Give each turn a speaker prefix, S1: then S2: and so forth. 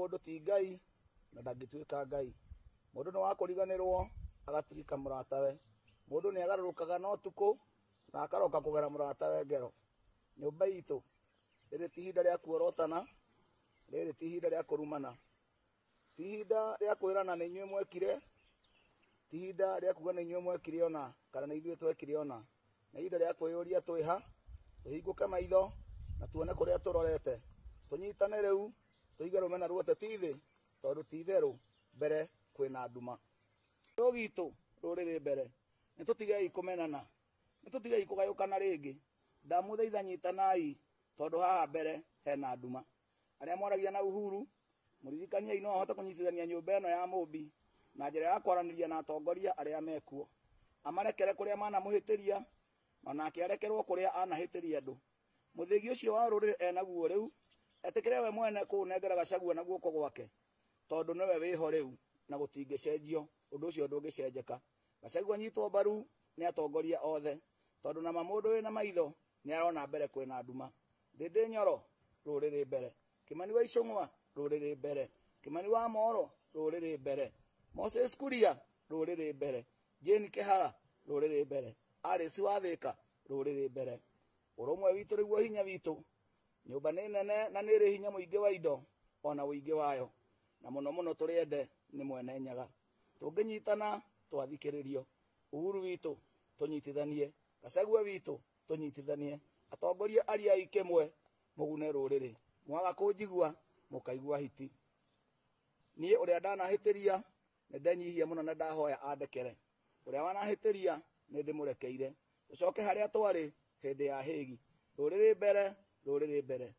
S1: mundu ti ngai na ndangituika ngai mundu no wakuriganirwo agatirika muratawe mundu ni agarukaga no tuku na akaroka kugera muratawe ngero nyumba itu riri ti hinda ria kuorotana riri ti hinda ria kurumana ti hinda ria kwirana ni inyue mwekire ti hinda ria kuga ni inyue mwekire ona kana ni ithuĩ twekire ona na hinda ria kwiyuria twiha tuhinguke maitho na tuone kuria turorete tunyitane riu tuige rumena ruote tithi tondu ti theru mbere kwina nduma gitu ruriri mbere nitutigei kumenana nitutigei kugayukana ringi ndamuthaitha nyitanai tondu haha mbere hena nduma aria mwaragia na Uhuru muririkaniai no ahote kunyitithania nyumba ino ya Mumbi na njira ya kwaraniria na atongoria aria mekuo amarekere kuria manamuhitiria onake arekerwo kuria anahitiria andu muthigi ucio wa ruriri enaguo riu etikire we mwene kunengera Gachagua na guoko gwake tondu niwe wiho riu na gutingicenjio undu ucio ndungicenjeka Gachagua nyitwo mbaru ni atongoria othe tondu na mamundu wina maitho ni arona mbere kwina nduma Ndindi Nyoro ruriri mbere Kimani wa Icũng'wa ruriri mbere Kimani wa Moro ruriri mbere Moses Kuria ruriri mbere Jane Kihara ruriri mbere Alice wa Thika ruriri mbere urumwe witu riguo hinya witu nyumba ni nene na niri hinya muingi wa indo ona uingi wayo na muno muno turiende ni mwene nyaga tunginyitana twathikiririo Uhuru witu tunyitithanie Gachagua witu tunyitithanie atongoria aria ikemwe mugune ruriri mwaga kunjigua mukaigua hiti nie uria ndanahitiria ni ndanyihia muno na ndahoya andekere uria wanahitiria ni ndimurekeire tucoke haria twari hindi ya higi ruriri mbere